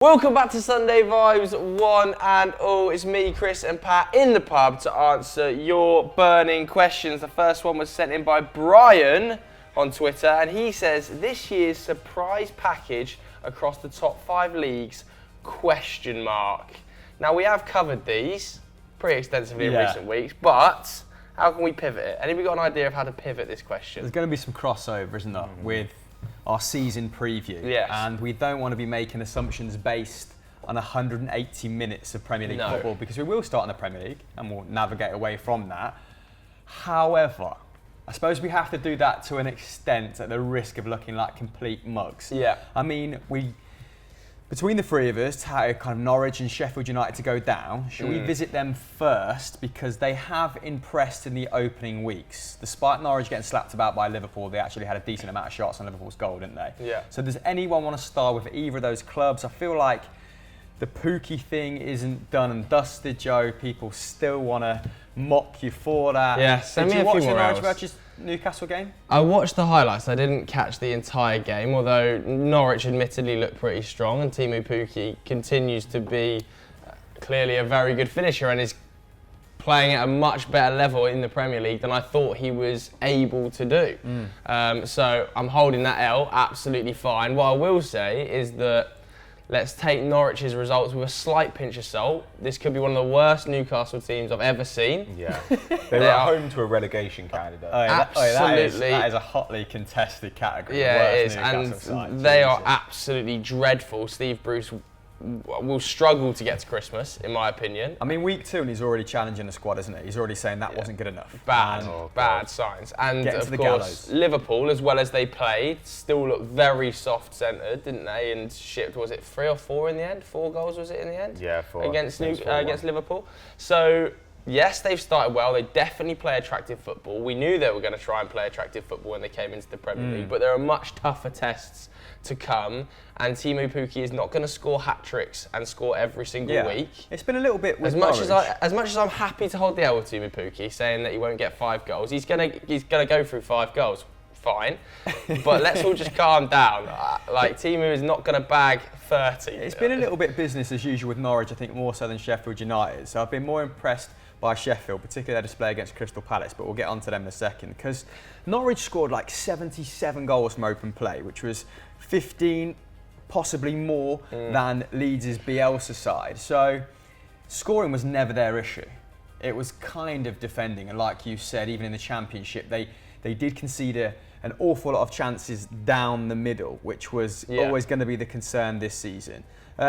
Welcome back to Sunday Vibes, one and all. It's me, Chris and Pat in the pub to answer your burning questions. The first one was sent in by Brian on Twitter, and he says, this year's surprise package across the top 5 leagues, ? Now, we have covered these pretty extensively in recent weeks, but how can we pivot it? Anybody got an idea of how to pivot this question? There's going to be some crossover, isn't there, with our season preview. Yes. And we don't want to be making assumptions based on 180 minutes of Premier League football, because we will start in the Premier League and we'll navigate away from that. However, I suppose we have to do that to an extent at the risk of looking like complete mugs. Yeah. I mean, between the three of us, kind of Norwich and Sheffield United to go down, should we visit them first? Because they have impressed in the opening weeks. Despite Norwich getting slapped about by Liverpool, they actually had a decent amount of shots on Liverpool's goal, didn't they? Yeah. So does anyone want to start with either of those clubs? I feel like the Pukki thing isn't done and dusted, Joe. People still want to mock you for that. Yeah, send me a few more Did you watch the Norwich hours. versus Newcastle game? I watched the highlights. I didn't catch the entire game, although Norwich admittedly looked pretty strong, and Teemu Pukki continues to be clearly a very good finisher and is playing at a much better level in the Premier League than I thought he was able to do. So I'm holding that L, absolutely fine. What I will say is that let's take Norwich's results with a slight pinch of salt. This could be one of the worst Newcastle teams I've ever seen. Yeah, they were home to a relegation candidate. Absolutely. That is a hotly contested category. Yeah, Worst it is, Newcastle side. and they are absolutely dreadful. Steve Bruce will struggle to get to Christmas, in my opinion. I mean, week 2 and he's already challenging the squad, isn't he? He's already saying that wasn't good enough. Bad signs. And Getting to of the course, gallows. Liverpool, as well as they played, still looked very soft-centred, didn't they? And shipped, was it 3 or 4 in the end? 4 goals, was it in the end? Yeah, 4. Against Liverpool. So, yes, they've started well. They definitely play attractive football. We knew they were going to try and play attractive football when they came into the Premier League, but there are much tougher tests to come, and Teemu Pukki is not going to score hat-tricks and score every single week. It's been a little bit with As much Norwich. as I'm happy to hold the L with Teemu Pukki, saying that he won't get 5 goals, he's gonna go through 5 goals. Fine, but let's all just calm down. Like, Teemu is not going to bag 30. It's been a little bit business as usual with Norwich, I think, more so than Sheffield United. So I've been more impressed by Sheffield, particularly their display against Crystal Palace, but we'll get onto them in a second, because Norwich scored like 77 goals from open play, which was 15, possibly more than Leeds' Bielsa side. So scoring was never their issue. It was kind of defending, and like you said, even in the Championship, they did concede an awful lot of chances down the middle, which was always going to be the concern this season.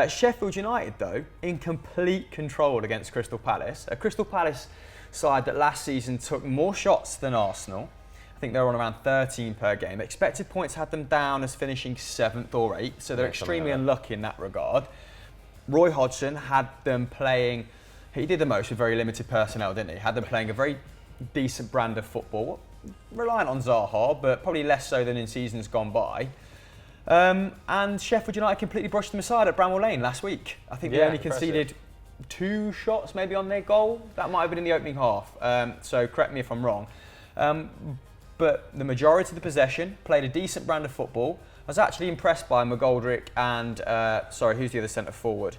Sheffield United, though, in complete control against Crystal Palace. A Crystal Palace side that last season took more shots than Arsenal. I think they were on around 13 per game. Expected points had them down as finishing 7th or 8th, so they're extremely unlucky in that regard. Roy Hodgson had them playing, he did the most with very limited personnel, didn't he? Had them playing a very decent brand of football, reliant on Zaha, but probably less so than in seasons gone by. And Sheffield United completely brushed them aside at Bramall Lane last week. I think they only conceded 2 shots maybe on their goal. That might have been in the opening half, so correct me if I'm wrong. But the majority of the possession, played a decent brand of football. I was actually impressed by McGoldrick and, who's the other centre forward?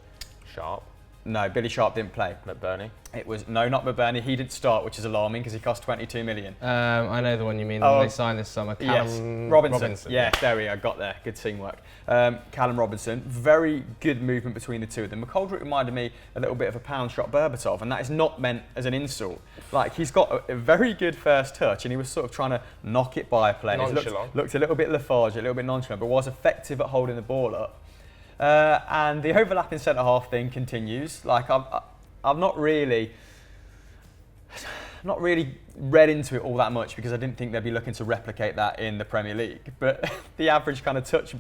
Sharp. No, Billy Sharp didn't play. McBurney. It was, no, not McBurney. He didn't start, which is alarming because he cost 22 million. I know the one you mean. They signed this summer. Callum Robinson. Yeah, there we go. Got there. Good teamwork. Callum Robinson. Very good movement between the two of them. McGoldrick reminded me a little bit of a pound shot Berbatov, and that is not meant as an insult. Like, he's got a very good first touch, and he was sort of trying to knock it by players. Looked a little bit lethargic, a little bit nonchalant, but was effective at holding the ball up. And the overlapping centre half thing continues. Like, I've not really read into it all that much because I didn't think they'd be looking to replicate that in the Premier League. But the average kind of touch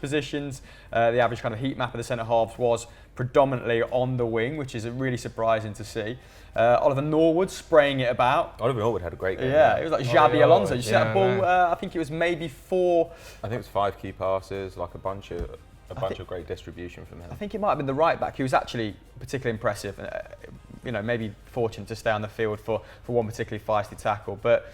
positions, the average kind of heat map of the centre halves was predominantly on the wing, which is really surprising to see. Oliver Norwood spraying it about. Oliver Norwood had a great game. Yeah, it was like Xabi Alonso. Did you see that ball? I think it was maybe 4. I think it was 5 key passes, like a bunch of great distribution from him. I think it might have been the right back. He was actually particularly impressive. Maybe fortunate to stay on the field for one particularly feisty tackle. But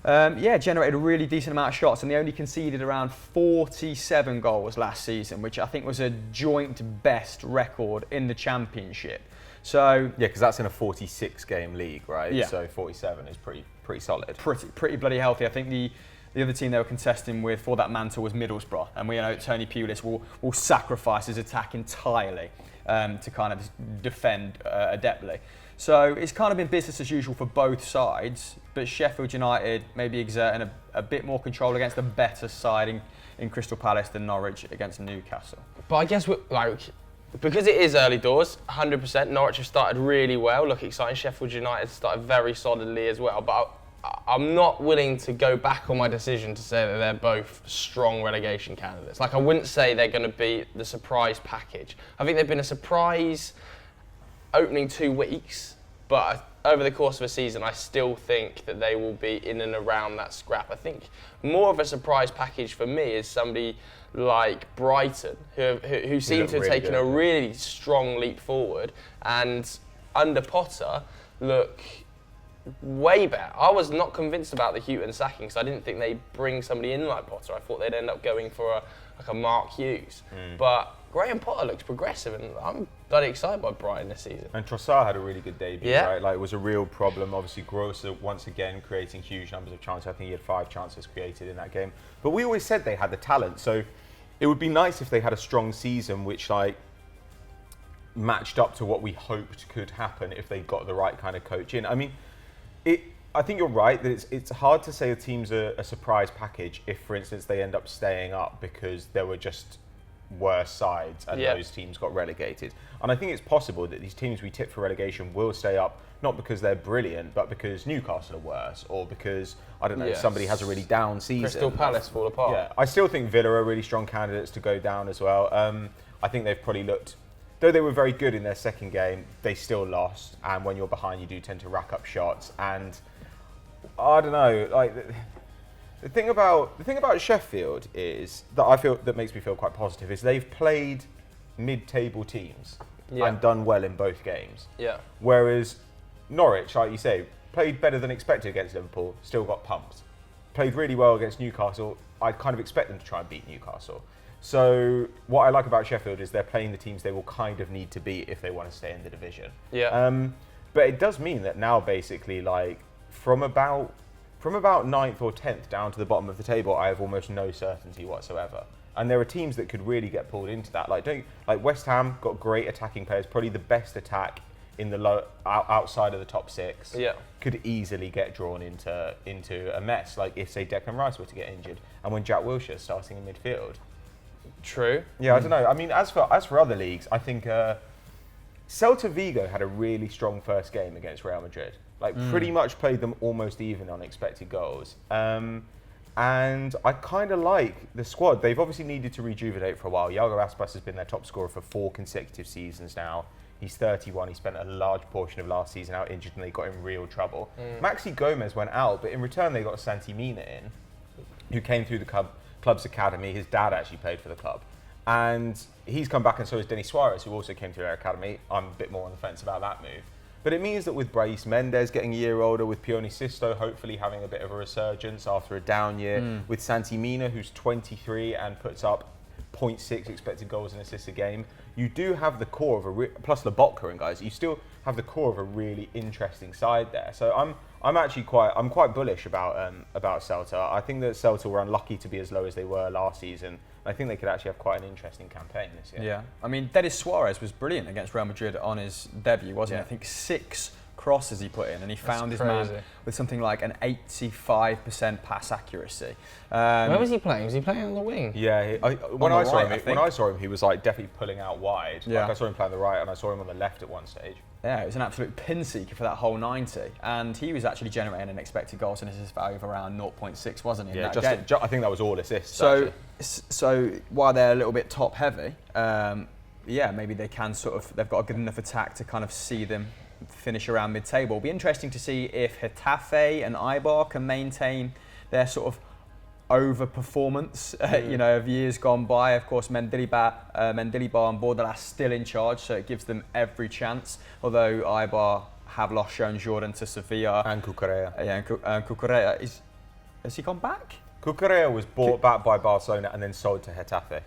Generated a really decent amount of shots, and they only conceded around 47 goals last season, which I think was a joint best record in the Championship. So yeah, because that's in a 46-game league, right? Yeah. So 47 is pretty solid. Pretty bloody healthy. I think the other team they were contesting with for that mantle was Middlesbrough, and we know Tony Pulis will sacrifice his attack entirely to kind of defend adeptly. So it's kind of been business as usual for both sides, but Sheffield United maybe exerting a bit more control against a better side in Crystal Palace than Norwich against Newcastle. But I guess because it is early doors, 100%, Norwich have started really well, look exciting. Sheffield United started very solidly as well, but I'm not willing to go back on my decision to say that they're both strong relegation candidates. I wouldn't say they're going to be the surprise package. I think they've been a surprise opening 2 weeks, but over the course of a season, I still think that they will be in and around that scrap. I think more of a surprise package for me is somebody like Brighton, who seem to have taken a really strong leap forward, and under Potter look way better. I was not convinced about the Houghton sacking because I didn't think they'd bring somebody in like Potter. I thought they'd end up going for a Mark Hughes. But Graham Potter looks progressive, and I'm bloody excited by Brighton this season. And Trossard had a really good debut, right? It was a real problem. Obviously, Gross once again creating huge numbers of chances. I think he had 5 chances created in that game. But we always said they had the talent, so it would be nice if they had a strong season which matched up to what we hoped could happen if they got the right kind of coach in. I mean, I think you're right that it's hard to say a team's a surprise package if, for instance, they end up staying up because there were just worse sides and those teams got relegated. And I think it's possible that these teams we tip for relegation will stay up, not because they're brilliant, but because Newcastle are worse, or because, I don't know, somebody has a really down season. Crystal Palace fall apart. Yeah, I still think Villa are really strong candidates to go down as well. I think they've probably looked, though they were very good in their second game, they still lost. And when you're behind, you do tend to rack up shots. And I don't know, the thing about Sheffield is that makes me feel quite positive is they've played mid-table teams and done well in both games. Yeah. Whereas Norwich, like you say, played better than expected against Liverpool, still got pumped. Played really well against Newcastle. I'd kind of expect them to try and beat Newcastle. So what I like about Sheffield is they're playing the teams they will kind of need to beat if they want to stay in the division. Yeah. But it does mean that now basically from about 9th or 10th down to the bottom of the table, I have almost no certainty whatsoever. And there are teams that could really get pulled into that. Like West Ham got great attacking players, probably the best attack in the outside of the top 6. Yeah. Could easily get drawn into a mess. Like if, say, Declan Rice were to get injured, and when Jack Wilshere's starting in midfield. True. Yeah, I don't know. I mean, as for other leagues, I think Celta Vigo had a really strong first game against Real Madrid. Pretty much played them almost even on expected goals. And I kind of like the squad. They've obviously needed to rejuvenate for a while. Iago Aspas has been their top scorer for 4 consecutive seasons now. He's 31. He spent a large portion of last season out injured, and they got in real trouble. Maxi Gomez went out, but in return they got Santi Mina in, who came through the club's academy. His dad actually played for the club. And he's come back, and so has Denis Suarez, who also came through our academy. I'm a bit more on the fence about that move. But it means that with Brais Mendes getting a year older, with Pione Sisto hopefully having a bit of a resurgence after a down year, with Santi Mina, who's 23 and puts up 0.6 expected goals and assists a game, you do have the core of plus Lobotka and guys, you still have the core of a really interesting side there. So I'm actually quite bullish about Celta. I think that Celta were unlucky to be as low as they were last season. I think they could actually have quite an interesting campaign this year. Yeah, I mean, Denis Suarez was brilliant against Real Madrid on his debut, wasn't he? I think 6 crosses he put in, and he found his man with something like an 85% pass accuracy. Where was he playing? Was he playing on the wing? Yeah, when I saw him, he was definitely pulling out wide. Yeah. I saw him play on the right, and I saw him on the left at one stage. Yeah, it was an absolute pin seeker for that whole 90, and he was actually generating an expected goals and assist value of around 0.6, wasn't he? Yeah, I think that was all assists. So while they're a little bit top heavy, maybe they can they've got a good enough attack to kind of see them finish around mid-table. It'll be interesting to see if Getafe and Eibar can maintain their sort of over-performance, of years gone by. Of course, Mendilibar and Bordalas still in charge, so it gives them every chance. Although Eibar have lost Sean Jordan to Sevilla and Cucurella. Yeah, and Cucurella Has he gone back? Cucurella was bought back by Barcelona and then sold to Getafe.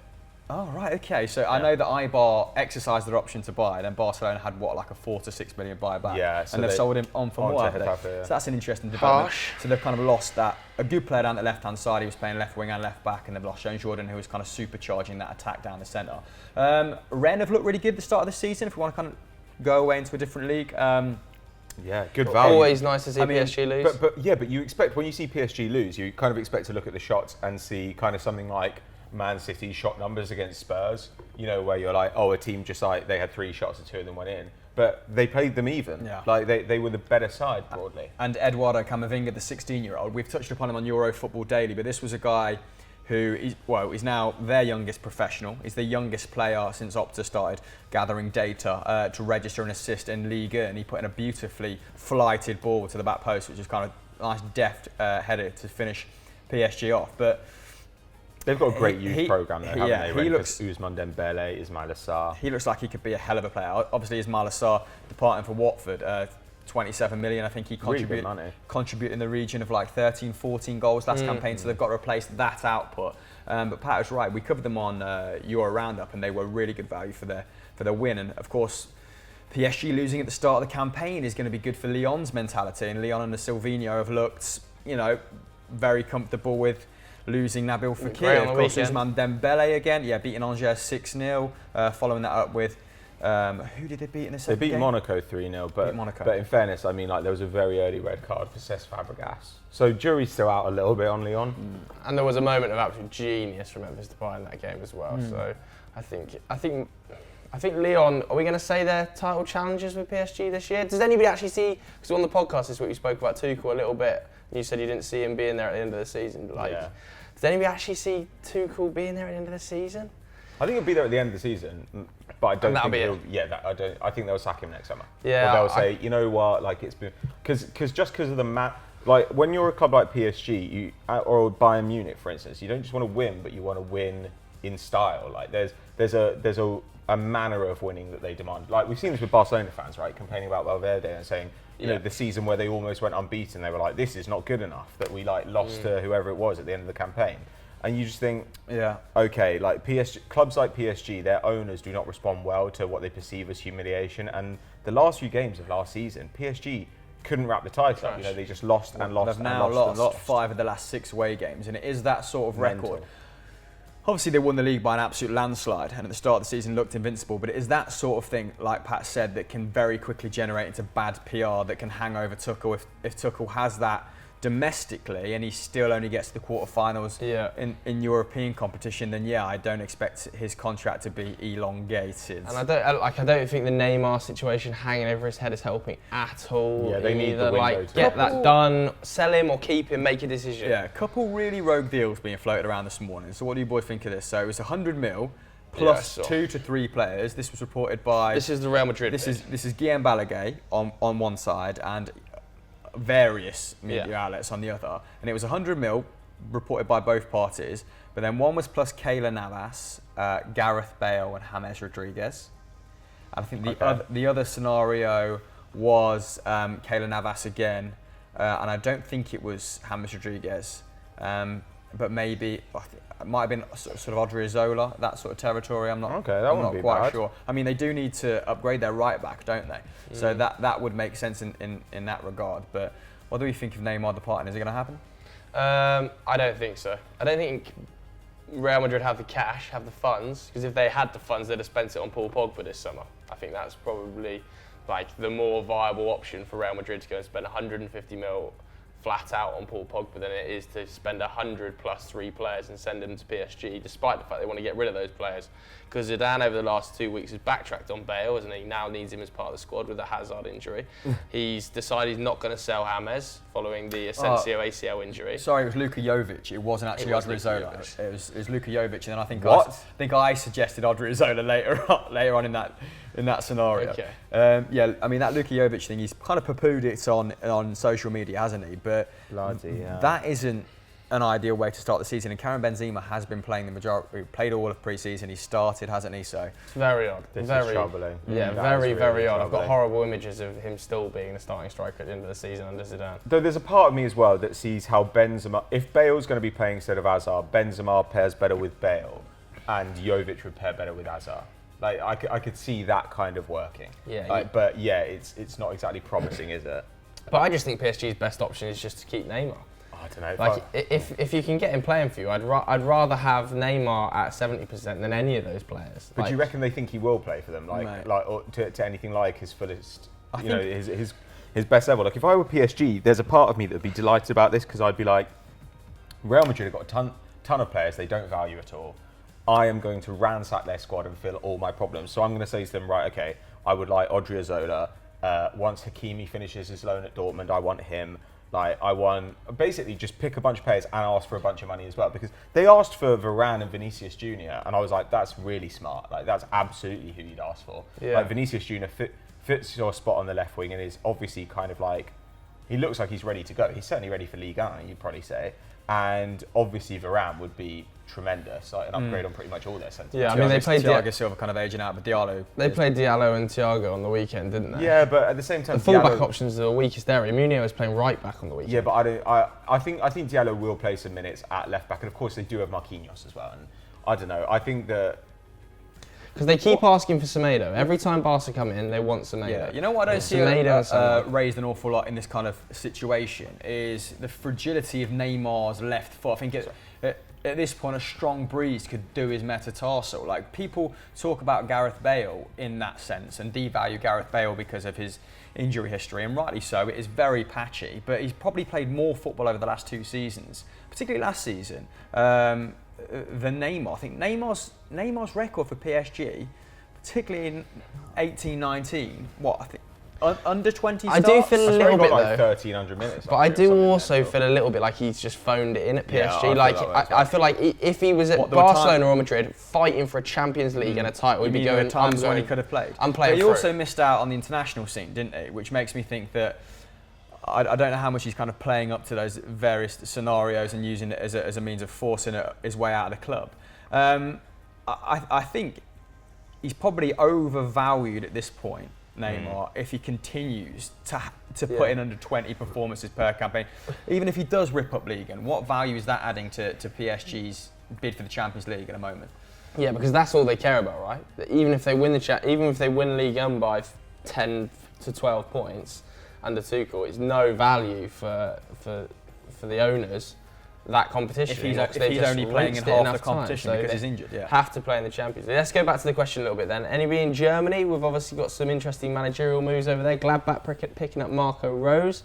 Oh, right, okay. So I know that Eibar exercised their option to buy, then Barcelona had, like a 4 to 6 million buyback? Yeah. So and they've sold him on for more, haven't they? Getafe, yeah. So that's an interesting development. Harsh. So they've kind of lost a good player down the left-hand side. He was playing left wing and left back, and they've lost Sean Jordan, who was kind of supercharging that attack down the centre. Rennes have looked really good at the start of the season, if we want to kind of go away into a different league. Yeah, good value. Always nice to see PSG lose. But you expect, when you see PSG lose, you kind of expect to look at the shots and see kind of something like Man City's shot numbers against Spurs, where you're like, oh, a team just like, they had 3 shots and 2 of them went in. But they played them even. Yeah. Like, they were the better side, broadly. And Eduardo Camavinga, the 16-year-old, we've touched upon him on Euro Football Daily, but this was a guy who is now their youngest professional. He's the youngest player since Opta started gathering data to register an assist in Liga, and he put in a beautifully flighted ball to the back post, which is kind of a nice deft header to finish PSG off. But they've got a great youth programme there, haven't they? He looks Ousmane Dembele, Ismail Assar. He looks like he could be a hell of a player. Obviously, Ismail Assar departing for Watford, 27 million. I think he contributed in the region of like 13, 14 goals last campaign, so they've got to replace that output. But Pat was right. We covered them on Euro Roundup, and they were really good value for their win. And of course, PSG losing at the start of the campaign is going to be good for Lyon's mentality. And Lyon under Silvino have looked, very comfortable with losing Nabil Fekir. Of course, Ousmane Dembele again, beating Angers 6-0. Following that up with. Who did they beat in the second game? They beat Monaco 3-0, but in fairness, there was a very early red card for Cesc Fabregas. So jury's still out a little bit on Lyon. And there was a moment of absolute genius from Memphis Depay in that game as well. So I think Lyon, are we going to say they're title challengers with PSG this year? Does anybody actually see, because on the podcast this week we spoke about Tuchel a little bit, and you said you didn't see him being there at the end of the season. Does anybody actually see Tuchel being there at the end of the season? I think he'll be there at the end of the season, but I don't think he'll. I think they'll sack him next summer. Yeah, or they'll say, you know what, like it's been because of the like when you're a club like PSG, or Bayern Munich, for instance, you don't just want to win, but you want to win in style. Like there's a manner of winning that they demand. Like we've seen this with Barcelona fans, right, complaining about Valverde and saying, the season where they almost went unbeaten, they were like, this is not good enough that we lost to whoever it was at the end of the campaign. And you just think, okay, like clubs like PSG, their owners do not respond well to what they perceive as humiliation. And the last few games of last season, PSG couldn't wrap the title up. They just lost and lost. They've now lost 5 of the last 6 away games, and it is that sort of record. Obviously, they won the league by an absolute landslide, and at the start of the season looked invincible. But it is that sort of thing, like Pat said, that can very quickly generate into bad PR that can hang over Tuchel if Tuchel has that domestically, and he still only gets to the quarterfinals in European competition, then I don't expect his contract to be elongated. And I don't think the Neymar situation hanging over his head is helping at all. Yeah, they need the window get that done, sell him or keep him, make a decision. Yeah, a couple really rogue deals being floated around this morning. So what do you boys think of this? So it was 100 mil plus 2 to 3 players. This was reported by. This is the Real Madrid. This is Guillaume Balaguer on one side and various media outlets on the other, and it was 100 mil reported by both parties, but then one was plus Keylor Navas, Gareth Bale and James Rodriguez, and I think the other scenario was Keylor Navas again, and I don't think it was James Rodriguez, but maybe it might have been sort of Odriozola, that sort of territory. I'm not quite sure. I mean, they do need to upgrade their right back, don't they? So that would make sense in that regard. But what do we think of Neymar departing? Is it going to happen? I don't think so. I don't think Real Madrid have the cash, have the funds, because if they had the funds, they'd have spent it on Paul Pogba this summer. I think that's probably like the more viable option for Real Madrid to go and spend 150 mil flat out on Paul Pogba than it is to spend 100 plus 3 players and send them to PSG, despite the fact they want to get rid of those players. Because Zidane over the last 2 weeks has backtracked on Bale, hasn't he? Now needs him as part of the squad with a Hazard injury. He's decided he's not going to sell James following the Asensio ACL injury. Sorry, it was Luka Jovic. It wasn't actually Odriozola. It was Luka Jovic, and then I think I suggested Odriozola later on in that scenario. Okay. I mean, that Luka Jovic thing, he's kind of poo-pooed it on social media, hasn't he? But bloody hell. that isn't an ideal way to start the season. And Karim Benzema has been playing the majority, played all of pre-season. He started, hasn't he? So it's very odd. This very is troubling. Yeah, That is very really odd. I've got troubling. horrible images of him still being the starting striker at the end of the season under Zidane. Though there's a part of me as well that sees how Benzema, if Bale's going to be playing instead of Hazard, Benzema pairs better with Bale, and Jovic would pair better with Hazard. Like I could see that kind of working. Yeah. Like, but yeah, it's not exactly promising, is it? But I just think PSG's best option is just to keep Neymar. I don't know. Like if you can get him playing for you, I'd rather have Neymar at 70% than any of those players. But like, do you reckon they think he will play for them? Mate. Or to anything like his fullest, his best level? Like if I were PSG, there's a part of me that would be delighted about this because I'd be like, Real Madrid have got a ton of players they don't value at all. I am going to ransack their squad and fill all my problems. So I'm going to say to them, right, okay, I would like Odriozola. Once Hakimi finishes his loan at Dortmund, I want him. Like I want basically just pick a bunch of players and ask for a bunch of money as well because they asked for Varane and Vinicius Jr. and I was like, that's really smart. Like that's absolutely who you'd ask for. Yeah. Like Vinicius Jr. fits your spot on the left wing and is obviously kind of like he looks like he's ready to go. He's certainly ready for Ligue 1, you'd probably say. And obviously Varane would be tremendous, like an upgrade on pretty much all their centre. Yeah, I mean they played Thiago Silva kind of aging out, but Diallo. They played Diallo and Thiago on the weekend, didn't they? Yeah, but at the same time, The fullback Diallo, options are the weakest area. Munio is playing right back on the weekend. yeah, but I think Diallo will play some minutes at left back, and of course they do have Marquinhos as well. And I don't know. I think that because they keep asking for Semedo. Every time Barca come in, they want Semedo. Yeah, you know what I don't see raised an awful lot in this kind of situation is the fragility of Neymar's left foot. I think at this point a strong breeze could do his metatarsal. Like people talk about Gareth Bale in that sense and devalue Gareth Bale because of his injury history, and rightly so. It is very patchy, but he's probably played more football over the last 2 seasons, particularly last season, than Neymar. I think Neymar's record for PSG, particularly in 18-19, under 20 starts? I do feel a I've little got bit like though. 1,300 minutes. But I do also feel a little bit like he's just phoned it in at PSG. Yeah, I feel like that way as well. I feel like if he was at What, there were Barcelona or Madrid fighting for a Champions League and a title, he'd be There were going. times when he could have played. I'm playing But he through. also missed out on the international scene, didn't he? Which makes me think that I don't know how much he's kind of playing up to those various scenarios and using it as a means of forcing his way out of the club. I think he's probably overvalued at this point, Neymar, if he continues to put in under 20 performances per campaign. Even if he does rip up League, and what value is that adding to PSG's bid for the Champions League at the moment? Yeah, because that's all they care about, right? That even if they win even if they win Ligue 1 by 10 to 12 points under Tuchel, it's no value for the owners. That competition. If he's only playing in half the competition because he's injured, yeah. Have to play in the Champions League. Let's go back to the question a little bit then. Anybody in Germany? We've obviously got some interesting managerial moves over there. Gladbach picking up Marco Rose,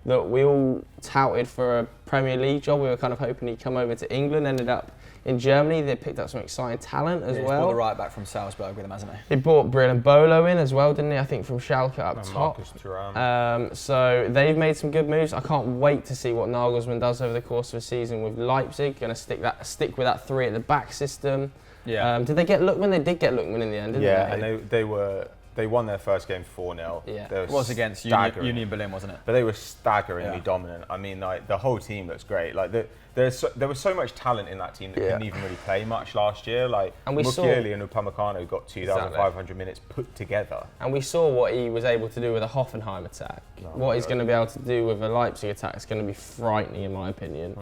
that we all touted for a Premier League job. We were kind of hoping he'd come over to England, ended up in Germany. They picked up some exciting talent as He's well. brought the right back from Salzburg with him, hasn't he? They brought Brian Bolo in as well, didn't they? I think from Schalke up And top. Marcus Thuram. So they've made some good moves. I can't wait to see what Nagelsmann does over the course of a season with Leipzig. Going to stick with that 3 at the back system. Yeah. Did they get Lookman? They did get Lookman in the end, didn't Yeah, they? and they won their first game 4-0. Yeah. They were It was against staggering. Union Berlin, wasn't it? But they were staggeringly Yeah. dominant. I mean, like the whole team looks great. Like there was so much talent in that team that couldn't even really play much last year. Like And we Mukiele and Upamecano got 2,500 minutes put together. And we saw what he was able to do with a Hoffenheim attack. What he's going to be able to do with a Leipzig attack is going to be frightening, in my opinion.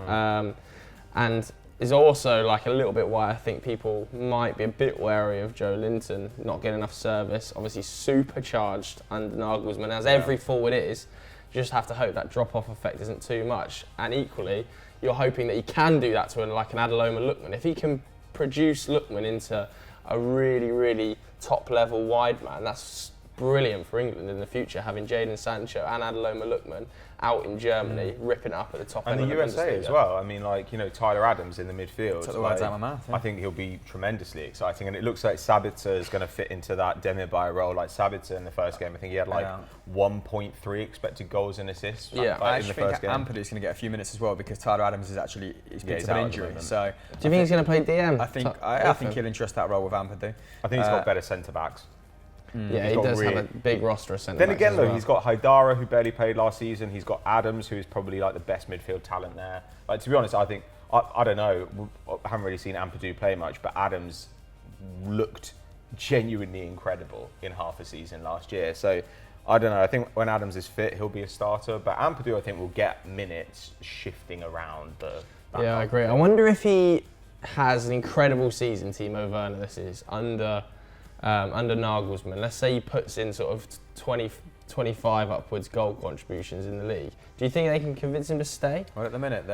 And is also like a little bit why I think people might be a bit wary of Joe Linton not getting enough service. Obviously supercharged under Nagelsmann, as every forward is. You just have to hope that drop-off effect isn't too much. And equally, you're hoping that he can do that to like an Adeloma Lookman. If he can produce Lookman into a really, really top-level wide man, that's brilliant for England in the future, having Jadon Sancho and Adeloma Lookman out in Germany, ripping it up at the top end And the of the USA Bundesliga. as well. I mean, like, Tyler Adams in the midfield. Took the words out of my mouth, yeah. I think he'll be tremendously exciting. And it looks like Sabitzer is going to fit into that Demirbay role. Like Sabitzer in the first game, I think he had like 1.3 expected goals and assists. I in actually the think first game. Ampadou's going to get a few minutes as well because Tyler Adams is actually picked up an injury. So Do you think he's going to play DM? I think he'll entrust that role with Ampadu. I think he's got better centre backs. Yeah, he does have a big roster of centre Then backs again, as though, well. he's got Haidara, who barely played last season. He's got Adams, who is probably like the best midfield talent there. Like, to be honest, I think, I don't know, I haven't really seen Ampadu play much, but Adams looked genuinely incredible in half a season last year. So, I don't know, I think when Adams is fit, he'll be a starter. But Ampadu, I think, will get minutes shifting around the... Yeah, I agree. I wonder if he has an incredible season, Timo Werner, this is, under Nagelsmann. Let's say he puts in sort of 20, 25 upwards goal contributions in the league. Do you think they can convince him to stay? Well, at the minute,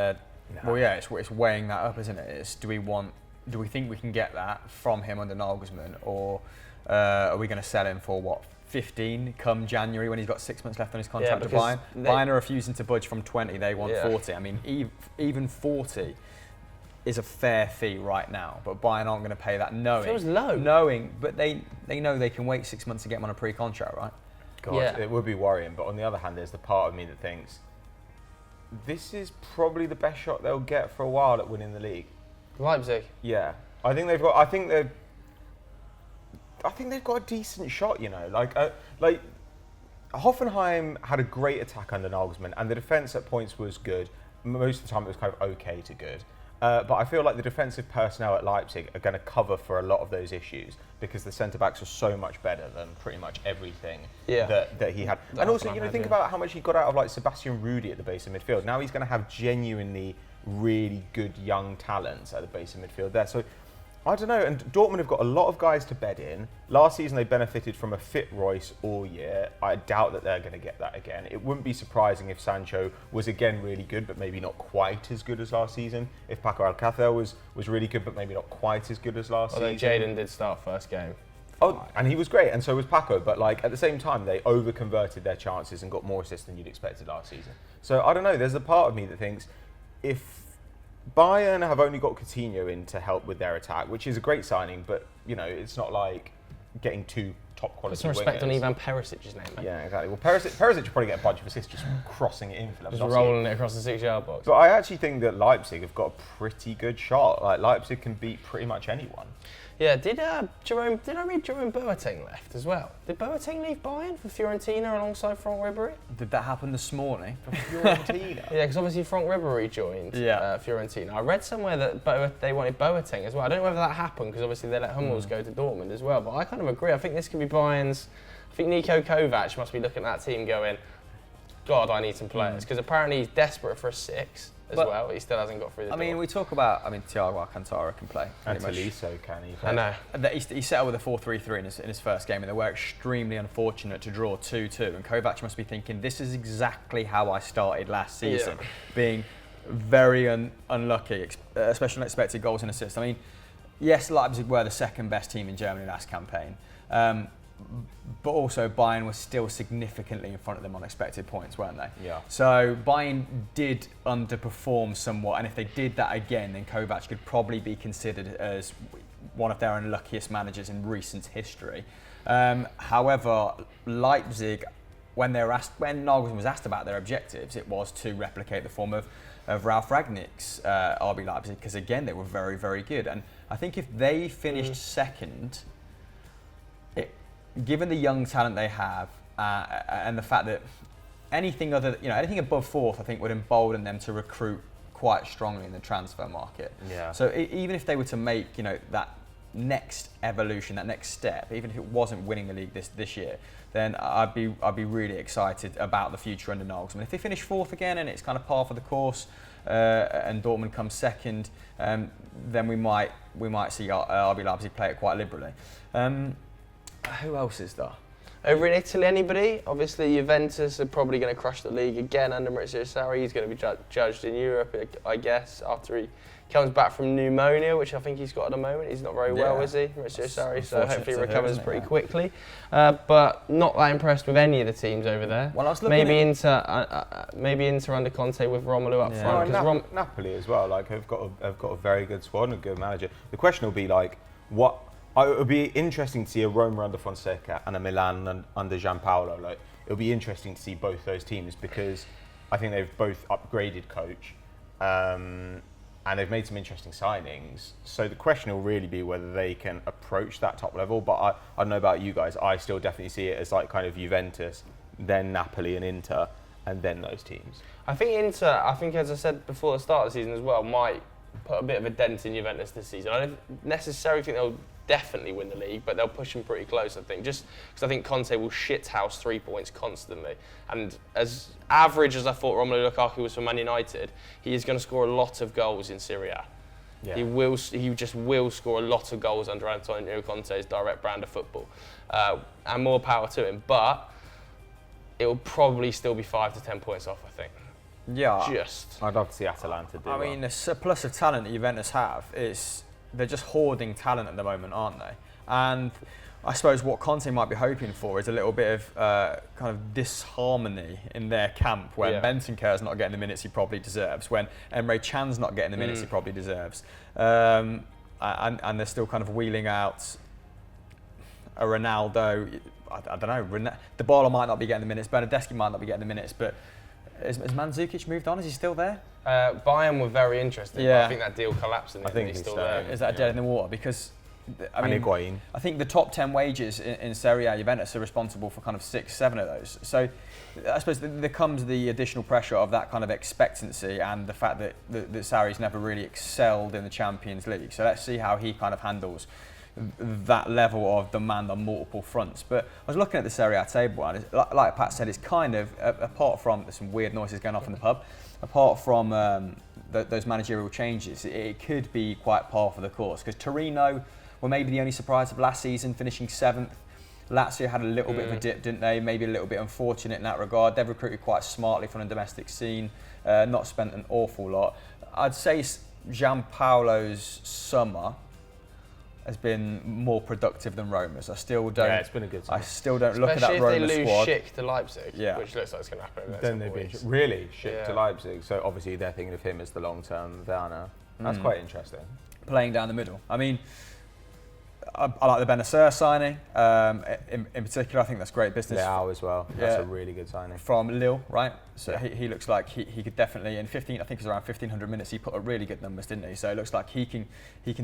well, yeah, it's weighing that up, isn't it? Do we think we can get that from him under Nagelsmann, or are we going to sell him for what, 15 come January when he's got 6 months left on his contract to Bayern? Bayern are refusing to budge from 20, they want 40. I mean, even 40 is a fair fee right now, but Bayern aren't going to pay that Feels low. But they know they can wait 6 months to get him on a pre-contract, right? God, it would be worrying. But on the other hand, there's the part of me that thinks this is probably the best shot they'll get for a while at winning the league. Leipzig. Yeah, I think they've got a decent shot. You know, like Hoffenheim had a great attack under Nagelsmann, and the defence at points was good. Most of the time, it was kind of okay to good. But I feel like the defensive personnel at Leipzig are going to cover for a lot of those issues because the centre-backs are so much better than pretty much everything that he had. And also, think about how much he got out of like Sebastian Rudy at the base of midfield. Now he's going to have genuinely really good young talents at the base of midfield there. So I don't know. And Dortmund have got a lot of guys to bed in. Last season they benefited from a fit Royce all year. I doubt that they're going to get that again. It wouldn't be surprising if Sancho was again really good, but maybe not quite as good as last season. If Paco Alcácer was really good, but maybe not quite as good as last season. Although Jadon did start first game. Oh, and he was great, and so was Paco. But like at the same time, they over-converted their chances and got more assists than you'd expected last season. So I don't know. There's a part of me that thinks if Bayern have only got Coutinho in to help with their attack, which is a great signing, but you know it's not like getting two top quality Put some respect on wingers. Ivan Perisic's name, mate. Yeah, exactly. Well, Perisic will probably get a bunch of assists just crossing it in for them. Just rolling it across the 6-yard box. But I actually think that Leipzig have got a pretty good shot. Like Leipzig can beat pretty much anyone. Yeah, did I read Jerome Boateng left as well? Did Boateng leave Bayern for Fiorentina alongside Franck Ribéry? Did that happen this morning? Fiorentina. Yeah, because obviously Franck Ribéry joined Fiorentina. I read somewhere that they wanted Boateng as well. I don't know whether that happened because obviously they let Hummels go to Dortmund as well. But I kind of agree. I think this could be Bayern's. I think Niko Kovac must be looking at that team going, God, I need some players. Because apparently he's desperate for a 6 as well. He still hasn't got through the door. I mean, we talk about, Thiago Alcantara can play. And Tolisso can he? I know. He settled with a 4-3-3 in his first game, and they were extremely unfortunate to draw 2-2. And Kovac must be thinking, this is exactly how I started last season, being very unlucky, especially on expected goals and assists. I mean, yes, Leipzig were the second best team in Germany last campaign. But also Bayern was still significantly in front of them on expected points, weren't they? Yeah. So Bayern did underperform somewhat, and if they did that again, then Kovac could probably be considered as one of their unluckiest managers in recent history. However, Leipzig, when Nagelsmann was asked about their objectives, it was to replicate the form of Ralf Rangnick's RB Leipzig, because again, they were very, very good. And I think if they finished second, given the young talent they have and the fact that anything above fourth, I think would embolden them to recruit quite strongly in the transfer market. Yeah. So even if they were to make that next evolution, that next step, even if it wasn't winning the league this year, then I'd be really excited about the future under Nagelsmann. If they finish fourth again and it's kind of par for the course, and Dortmund comes second, then we might see RB Leipzig play it quite liberally. Who else is there? Over in Italy, anybody? Obviously, Juventus are probably going to crush the league again under Maurizio Sarri. He's going to be judged in Europe, I guess, after he comes back from pneumonia, which I think he's got at the moment. He's not very well, is he, Maurizio Sarri? So hopefully he recovers pretty quickly. But not that impressed with any of the teams over there. Well, I was looking maybe Inter under Conte with Romelu up front. Napoli as well. Like have got a very good squad and a good manager. The question will be like what. It would be interesting to see a Roma under Fonseca and a Milan under Gianpaolo. Like, it would be interesting to see both those teams because I think they've both upgraded coach. and they've made some interesting signings. So the question will really be whether they can approach that top level. But I don't know about you guys. I still definitely see it as like kind of Juventus, then Napoli and Inter, and then those teams. I think Inter, as I said before the start of the season as well, might put a bit of a dent in Juventus this season. I don't necessarily think they'll definitely win the league, but they'll push them pretty close, I think, just because I think Conte will shithouse 3 points constantly. And as average as I thought Romelu Lukaku was for Man United, he is going to score a lot of goals in Serie A. Yeah. He just will score a lot of goals under Antonio Conte's direct brand of football. And more power to him, but it will probably still be 5 to 10 points off, I think. Yeah. I'd love to see Atalanta do I mean, the surplus of talent that Juventus have is they're just hoarding talent at the moment, aren't they? And I suppose what Conte might be hoping for is a little bit of kind of disharmony in their camp when Bentancur's not getting the minutes he probably deserves, when Emre Can's not getting the minutes he probably deserves, and they're still kind of wheeling out a Ronaldo. I don't know. Dybala might not be getting the minutes. Bernardeschi might not be getting the minutes, but has Mandzukic moved on? Is he still there? Bayern were very interested. Yeah. But I think that deal collapsed in the end. I think he's still there. Is that dead in the water? Because I mean, Higuain. I think the top 10 wages in Serie A, Juventus are responsible for kind of 6, 7 of those. So I suppose there comes the additional pressure of that kind of expectancy and the fact that Sarri's never really excelled in the Champions League. So let's see how he kind of handles that level of demand on multiple fronts. But I was looking at the Serie A table, and like Pat said, it's kind of, apart from there's some weird noises going off in the pub, apart from those managerial changes, it could be quite par for the course. Because Torino were maybe the only surprise of last season, finishing 7th. Lazio had a little bit of a dip, didn't they? Maybe a little bit unfortunate in that regard. They've recruited quite smartly from the domestic scene, not spent an awful lot. I'd say Gianpaolo's summer has been more productive than Roma's. I still don't. Yeah, it's been a good summer. I still don't look at that Roma squad. Especially if they lose Schick to Leipzig, which looks like it's going to happen. Then they've been really Schick to Leipzig. So obviously they're thinking of him as the long-term Werner. That's quite interesting. Playing down the middle. I mean, I like the Benacer signing. In particular, I think that's great business. Leao as well. That's a really good signing. From Lille, right? So he looks like he could definitely, in 15, I think it was around 1,500 minutes, he put up really good numbers, didn't he? So it looks like he can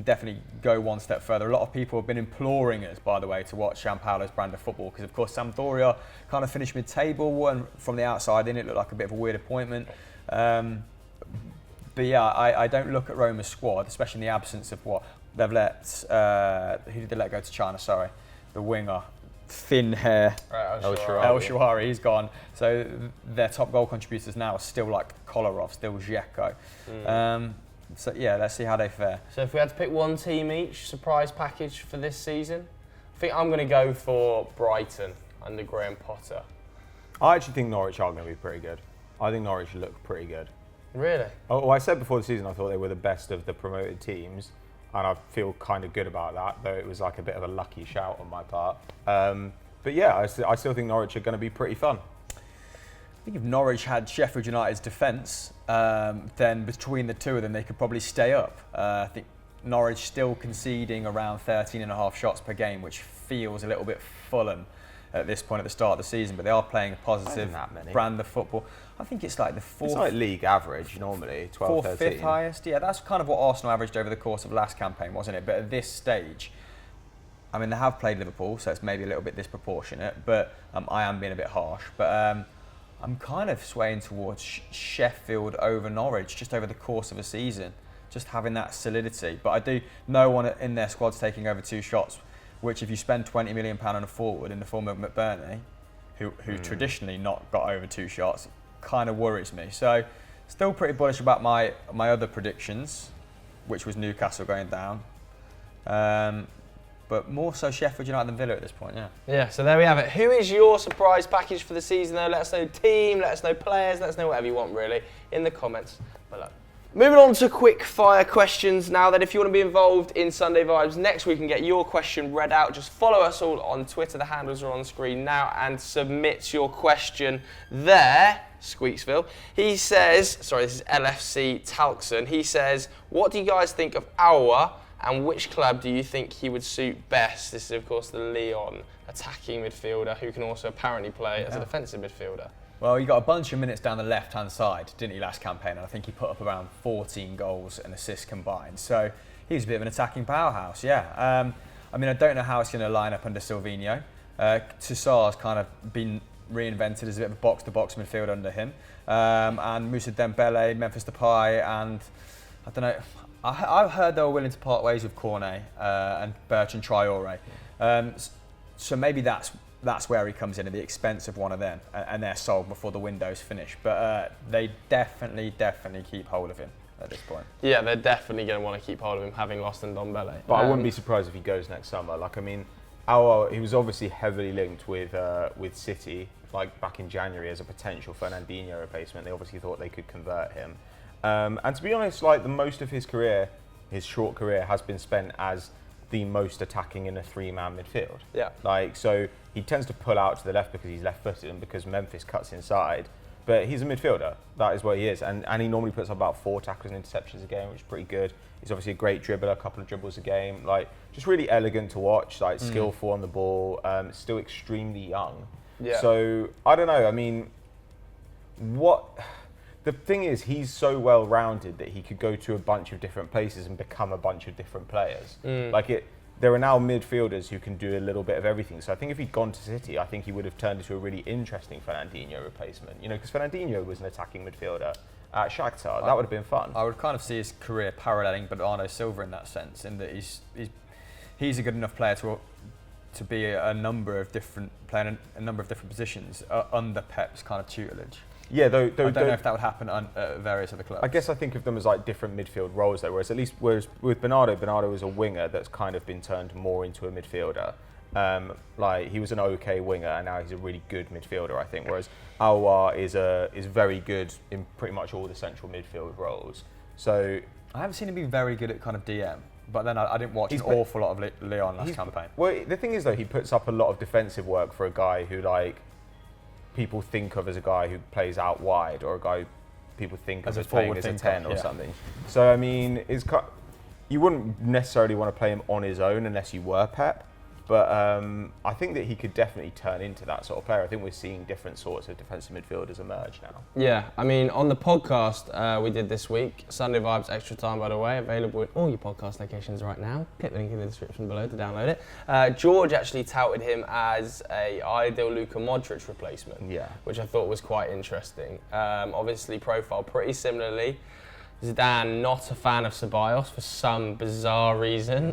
definitely go one step further. A lot of people have been imploring us, by the way, to watch Gianpaolo's brand of football, because of course Sampdoria kind of finished mid-table, and from the outside in it looked like a bit of a weird appointment. But yeah, I don't look at Roma's squad, especially in the absence of what they've let. Who did they let go to China? Sorry, the winger, thin hair. El Shaarawy, he's gone. So their top goal contributors now are still like Kolarov, still Dzeko. So yeah, let's see how they fare. So if we had to pick one team each, surprise package for this season, I think I'm going to go for Brighton under Graham Potter. I actually think Norwich are going to be pretty good. I think Norwich look pretty good. Really? Oh, well, I said before the season I thought they were the best of the promoted teams, and I feel kind of good about that, though it was like a bit of a lucky shout on my part. But yeah, I still think Norwich are going to be pretty fun. I think if Norwich had Sheffield United's defence, then between the two of them, they could probably stay up. I think Norwich still conceding around 13.5 shots per game, which feels a little bit Fulham at this point at the start of the season, but they are playing a positive brand of football. I think it's like the fourth... It's like league average normally, 12, 13. Fifth highest. Yeah, that's kind of what Arsenal averaged over the course of last campaign, wasn't it? But at this stage, I mean, they have played Liverpool, so it's maybe a little bit disproportionate, but I am being a bit harsh. But I'm kind of swaying towards Sheffield over Norwich just over the course of a season, just having that solidity. But I do, no one in their squad's taking over 2 shots, which if you spend £20 million on a forward in the form of McBurney, who traditionally not got over 2 shots, kind of worries me. So still pretty bullish about my other predictions, which was Newcastle going down. But more so Sheffield United than Villa at this point, yeah. Yeah, so there we have it. Who is your surprise package for the season though? Let us know team, let us know players, let us know whatever you want really in the comments below. Moving on to quick fire questions now. That if you want to be involved in Sunday Vibes next week and get your question read out, just follow us all on Twitter. The handles are on the screen now and submit your question there. Squeaksville. He says, sorry, this is LFC Talkson. He says, what do you guys think of Aouar And which club do you think he would suit best? This is, of course, the Lyon attacking midfielder who can also apparently play as a defensive midfielder. Well, he got a bunch of minutes down the left-hand side, didn't he, last campaign? And I think he put up around 14 goals and assists combined. So he was a bit of an attacking powerhouse, yeah. I mean, I don't know how it's going to line up under Silvino. Toussaint's kind of been reinvented as a bit of a box-to-box midfield under him. And Moussa Dembele, Memphis Depay, and I don't know. I've heard they were willing to part ways with Cornet and Bertrand Traoré. So maybe that's where he comes in at the expense of one of them, and they're sold before the window's finished. But they definitely keep hold of him at this point. Yeah, they're definitely going to want to keep hold of him, having lost Ndombele. But I wouldn't be surprised if he goes next summer. Like, I mean, he was obviously heavily linked with City, like back in January, as a potential Fernandinho replacement. They obviously thought they could convert him. And to be honest, like the most of his career, his short career, has been spent as the most attacking in a three-man midfield. Yeah. Like, so he tends to pull out to the left because he's left-footed and because Memphis cuts inside. But he's a midfielder. That is what he is. And he normally puts up about 4 tackles and interceptions a game, which is pretty good. He's obviously a great dribbler, a couple of dribbles a game. Like, just really elegant to watch, like skillful on the ball, still extremely young. Yeah. So, I don't know. I mean, the thing is, he's so well-rounded that he could go to a bunch of different places and become a bunch of different players. There are now midfielders who can do a little bit of everything. So I think if he'd gone to City, I think he would have turned into a really interesting Fernandinho replacement. You know, because Fernandinho was an attacking midfielder at Shakhtar. That would have been fun. I would kind of see his career paralleling Bernardo Silva in that sense, in that he's a good enough player to be a number of different positions under Pep's kind of tutelage. Yeah, though, I don't know if that would happen at various other clubs. I guess I think of them as like different midfield roles though, whereas with Bernardo is a winger that's kind of been turned more into a midfielder. Like he was an okay winger and now he's a really good midfielder, I think. Whereas Aouar is very good in pretty much all the central midfield roles. So I haven't seen him be very good at kind of DM. But then I didn't watch an awful lot of Lyon last campaign. Well, the thing is though, he puts up a lot of defensive work for a guy who like people think of as a guy who plays out wide, or a guy people think of as playing as a 10 or something. So I mean, you wouldn't necessarily want to play him on his own unless you were Pep. But I think that he could definitely turn into that sort of player. I think we're seeing different sorts of defensive midfielders emerge now. Yeah, I mean, on the podcast we did this week, Sunday Vibes Extra Time, by the way, available in all your podcast locations right now. Click the link in the description below to download it. George actually touted him as an ideal Luka Modric replacement, which I thought was quite interesting. Obviously, profiled pretty similarly. Zidane, not a fan of Ceballos for some bizarre reason,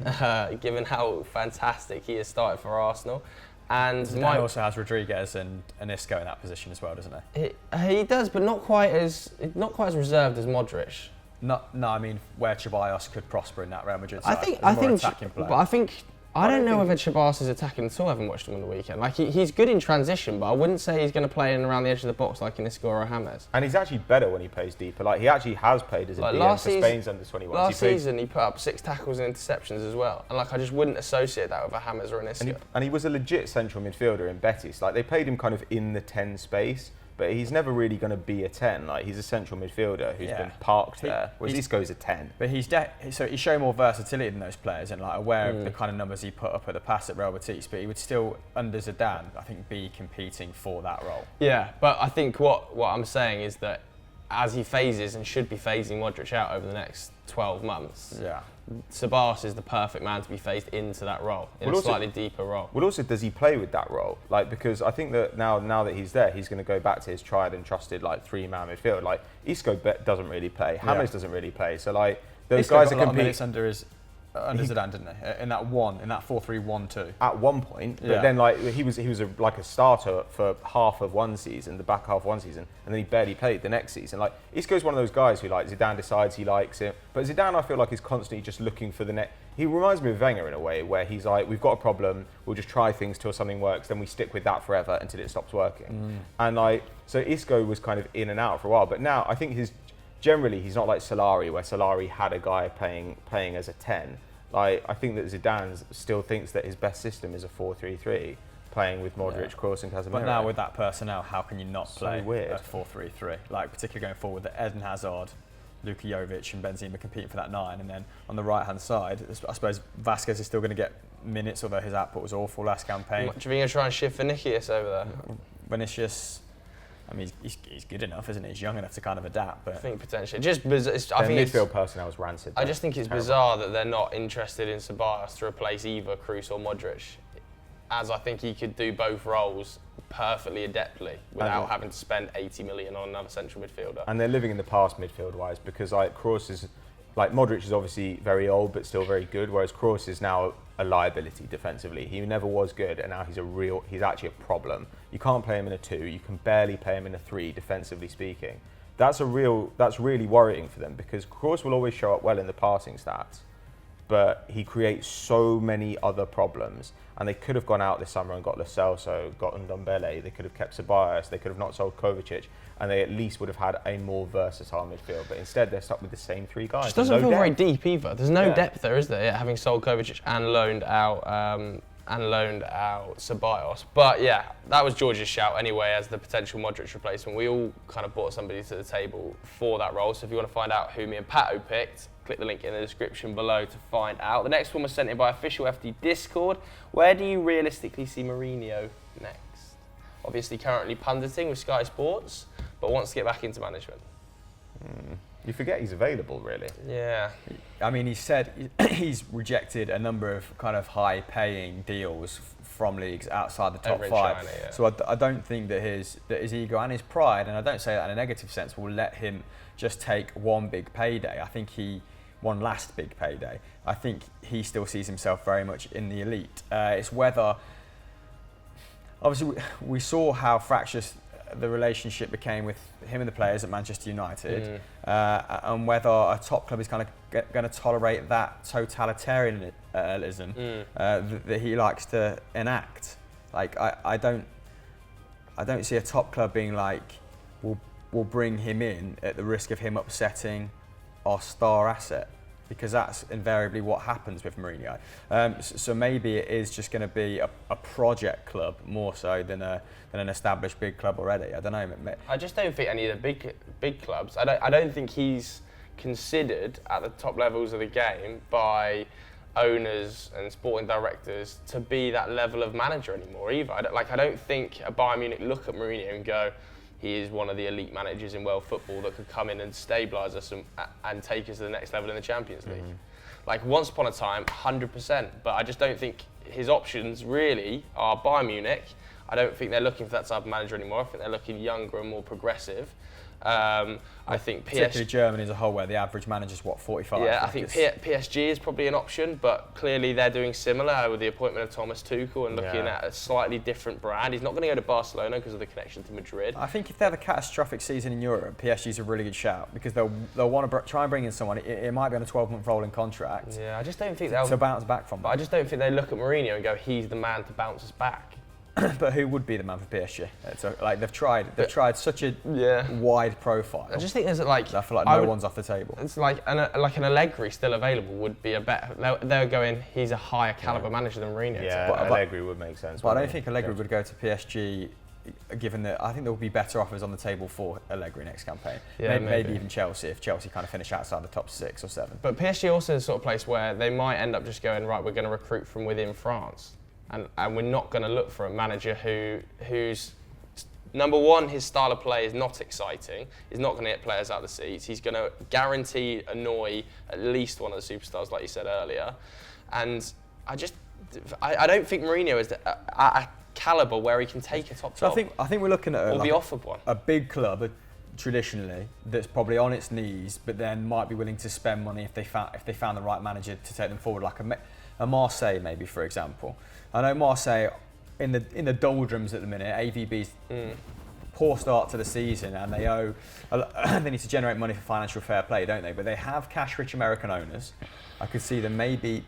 given how fantastic he has started for Arsenal. And Zidane also has Rodriguez and Isco in that position as well, doesn't he? He does, but not quite as reserved as Modric. No, I mean where Ceballos could prosper in that Real Madrid I side. think I don't know whether Ceballos is attacking at all. I haven't watched him on the weekend. Like he's good in transition, but I wouldn't say he's going to play in around the edge of the box like in Isco or James. And he's actually better when he plays deeper. Like he actually has played as a DM for Spain's under-21s. Last season he put up 6 tackles and interceptions as well. And like I just wouldn't associate that with a James or an Isco. And he was a legit central midfielder in Betis. Like they played him kind of in the 10 space, but he's never really going to be a 10. Like he's a central midfielder who's been parked there, whereas Isco's a 10. But so he's shown more versatility than those players, and like aware of the kind of numbers he put up at the pass at Real Betis. But he would still, under Zidane, I think, be competing for that role. Yeah, but I think what I'm saying is that as he phases and should be phasing Modric out over the next 12 months. Ceballos is the perfect man to be phased into that role, in a slightly deeper role. Well, also, does he play with that role? Like, because I think that now that he's there, he's going to go back to his tried and trusted, like, 3-man midfield. Like, Isco doesn't really play. James doesn't really play. So, like, those Isco guys got are a lot of minutes under Zidane, didn't he? In that 4-3-1-2. At one point, but then like he was like a starter for half of one season, the back half of one season, and then he barely played the next season. Like Isco's one of those guys who like Zidane decides he likes him, but Zidane I feel like is constantly just looking for the next. He reminds me of Wenger in a way, where he's like, we've got a problem, we'll just try things till something works, then we stick with that forever until it stops working. And like so, Isco was kind of in and out for a while, but now I think generally he's not like Solari, where Solari had a guy playing as a 10. Like, I think that Zidane still thinks that his best system is a 4-3-3, playing with Modric, Kroos and Casemiro. But now with that personnel, how can you not play weird. a 4-3-3? Like, particularly going forward with Eden Hazard, Luka Jovic and Benzema competing for that 9, and then on the right hand side, I suppose Vasquez is still going to get minutes, although his output was awful last campaign. Do you think he'll try and shift Vinicius over there? Vinicius, I mean, he's good enough, isn't he? He's young enough to kind of adapt. But I think potentially. Just I think midfield personnel is rancid. I just think it's bizarre that they're not interested in Ceballos to replace either Kroos or Modric, as I think he could do both roles perfectly adeptly without having to spend 80 million on another central midfielder. And they're living in the past midfield-wise, because like Kroos is, like Modric is obviously very old but still very good, whereas Kroos is now a liability defensively. He never was good, and now he's actually a problem. You can't play him in a 2. You can barely play him in a 3, defensively speaking. That's really worrying for them, because Kroos will always show up well in the passing stats, but he creates so many other problems. And they could have gone out this summer and got Lo Celso, got Ndombele, they could have kept Ceballos, they could have not sold Kovacic, and they at least would have had a more versatile midfield. But instead, they're stuck with the same 3 guys. It doesn't feel very deep either. There's no depth there, is there? Yeah, having sold Kovacic and loaned out Ceballos. But yeah, that was George's shout anyway as the potential Modric replacement. We all kind of brought somebody to the table for that role. So if you want to find out who me and Pato picked, click the link in the description below to find out. The next one was sent in by Official FD Discord. Where do you realistically see Mourinho next? Obviously currently punditing with Sky Sports, but wants to get back into management. You forget he's available, really. Yeah. I mean, he said he's rejected a number of kind of high-paying deals from leagues outside the top 5. China, yeah. So I don't think that his ego and his pride, and I don't say that in a negative sense, will let him just take one big payday. I think one last big payday. I think he still sees himself very much in the elite. It's whether, obviously, we saw how fractious the relationship became with him and the players at Manchester United, and whether a top club is kind of going to tolerate that totalitarianism that he likes to enact. Like I don't see a top club being like, we'll bring him in at the risk of him upsetting our star asset, because that's invariably what happens with Mourinho. So maybe it is just going to be a project club more so than an established big club already. I don't know. I just don't think any of the big clubs. I don't think he's considered at the top levels of the game by owners and sporting directors to be that level of manager anymore either. I don't think a Bayern Munich look at Mourinho and go, he is one of the elite managers in world football that could come in and stabilise us and take us to the next level in the Champions League. Like once upon a time, 100%, but I just don't think his options really are Bayern Munich. I don't think they're looking for that type of manager anymore. I think they're looking younger and more progressive. I think particularly Germany as a whole, where the average manager is 45. Yeah, I think PSG is probably an option, but clearly they're doing similar with the appointment of Thomas Tuchel and looking at a slightly different brand. He's not going to go to Barcelona because of the connection to Madrid. I think if they have a catastrophic season in Europe, PSG is a really good shout, because they'll want to try and bring in someone. It might be on a 12-month rolling contract. Yeah, I just don't think they'll bounce back from. But I just don't think they look at Mourinho and go, he's the man to bounce us back. But who would be the man for PSG? Like they've tried such a wide profile. I just think there's like I feel like no one's off the table. It's like an Allegri still available would be a better. They're going. He's a higher caliber manager than Mourinho. Yeah, but Allegri would make sense. But I don't think Allegri would go to PSG, given that I think there will be better offers on the table for Allegri next campaign. Yeah, maybe even Chelsea, if Chelsea kind of finish outside the top 6 or 7. But PSG also is the sort of place where they might end up just going, right, we're going to recruit from within France. And we're not going to look for a manager who's, number one, his style of play is not exciting. He's not going to get players out of the seats. He's going to guarantee annoy at least one of the superstars, like you said earlier. And I don't think Mourinho is at a calibre where he can take a top job. I think we're looking at be offered one. A big club traditionally that's probably on its knees, but then might be willing to spend money if they found the right manager to take them forward, like a Marseille maybe, for example. I know Marseille in the doldrums at the minute. AVB's poor start to the season, and they need to generate money for financial fair play, don't they? But they have cash-rich American owners. I could see them maybe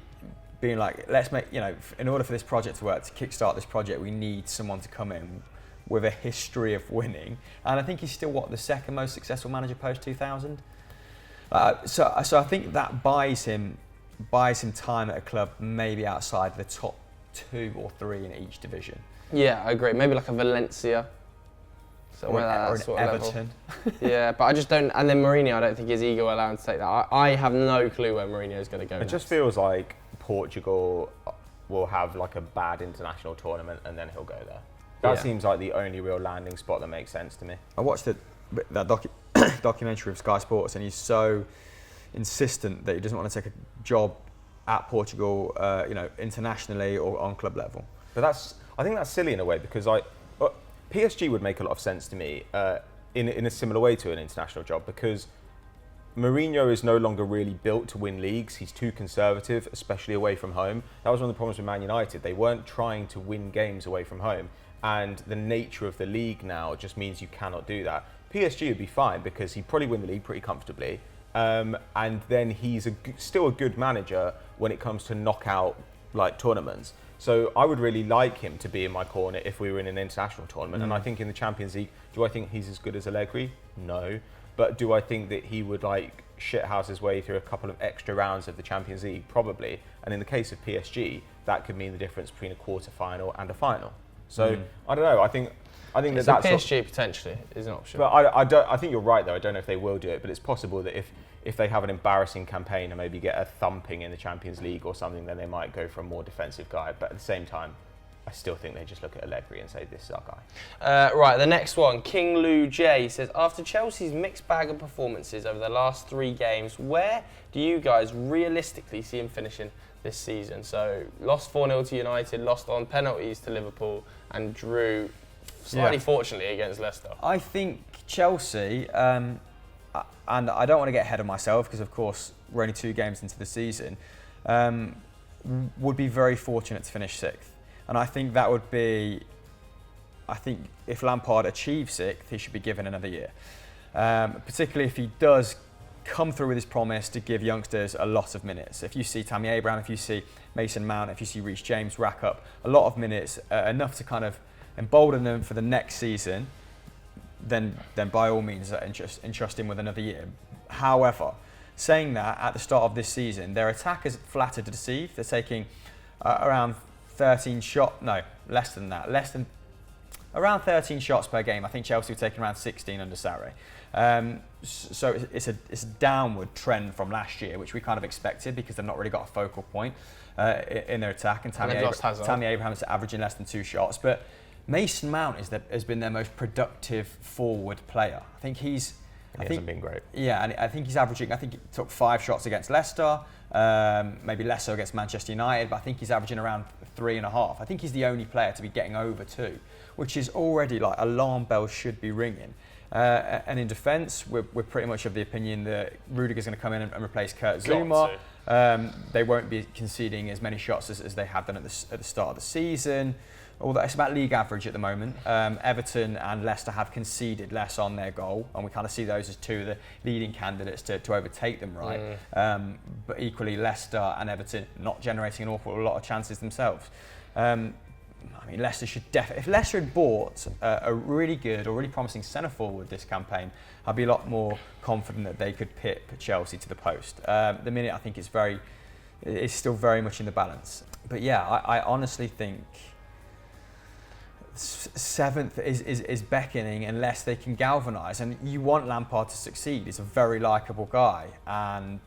being like, let's make, in order for this project to work, to kickstart this project, we need someone to come in with a history of winning. And I think he's still the second most successful manager post 2000. So I think that buys him time at a club maybe outside the top 2 or 3 in each division. Yeah, I agree. Maybe like a Valencia. So or that an sort of level. Everton. Yeah, but I just don't. And then Mourinho, I don't think his ego will allow him to take that. I have no clue where Mourinho is going to go. It just feels like Portugal will have like a bad international tournament and then he'll go there. That seems like the only real landing spot that makes sense to me. I watched that documentary of Sky Sports, and he's so insistent that he doesn't want to take a job at Portugal, internationally or on club level. But I think that's silly in a way, because PSG would make a lot of sense to me in a similar way to an international job, because Mourinho is no longer really built to win leagues. He's too conservative, especially away from home. That was one of the problems with Man United. They weren't trying to win games away from home. And the nature of the league now just means you cannot do that. PSG would be fine because he'd probably win the league pretty comfortably. And then he's still a good manager when it comes to knockout tournaments. So I would really like him to be in my corner if we were in an international tournament. And I think in the Champions League, do I think he's as good as Allegri? No. But do I think that he would shithouse his way through a couple of extra rounds of the Champions League? Probably. And in the case of PSG, that could mean the difference between a quarter-final and a final. So I don't know. I think that's PSG potentially is an option. But I think you're right though. I don't know if they will do it, but it's possible that if they have an embarrassing campaign and maybe get a thumping in the Champions League or something, then they might go for a more defensive guy. But at the same time, I still think they just look at Allegri and say, this is our guy. Right, the next one. King Lou J says, after Chelsea's mixed bag of performances over the last 3 games, where do you guys realistically see him finishing this season? So, lost 4-0 to United, lost on penalties to Liverpool, and drew slightly fortunately against Leicester. I think Chelsea, and I don't want to get ahead of myself because, of course, we're only 2 games into the season, would be very fortunate to finish 6th. And I think that would be, if Lampard achieves 6th, he should be given another year. Particularly if he does come through with his promise to give youngsters a lot of minutes. If you see Tammy Abraham, if you see Mason Mount, if you see Reece James rack up a lot of minutes, enough to kind of embolden them for the next season, then by all means entrust him with another year. However, saying that, at the start of this season, their attack is flattered to deceive. They're taking around 13 shots, no, less than that, around 13 shots per game. I think Chelsea were taking around 16 under Sarri. So it's a downward trend from last year, which we kind of expected because they've not really got a focal point in their attack. And Tammy Abraham is averaging less than 2 shots. But Mason Mount has been their most productive forward player. I think he hasn't been great. Yeah, and I think he's averaging, I think he took 5 shots against Leicester, maybe less so against Manchester United, but I think he's averaging around 3.5. I think he's the only player to be getting over 2, which is already alarm bells should be ringing. And in defence, we're pretty much of the opinion that Rudiger's going to come in and replace Kurt Zouma. They won't be conceding as many shots as they have done at the start of the season. Although it's about league average at the moment. Everton and Leicester have conceded less on their goal, and we kind of see those as 2 of the leading candidates to overtake them, right? But equally, Leicester and Everton not generating an awful lot of chances themselves. Leicester should definitely, if Leicester had bought a really good or really promising centre forward this campaign, I'd be a lot more confident that they could pip Chelsea to the post. The minute I think it's still very much in the balance. But yeah, I honestly think 7th is beckoning unless they can galvanise. And you want Lampard to succeed. He's a very likeable guy, and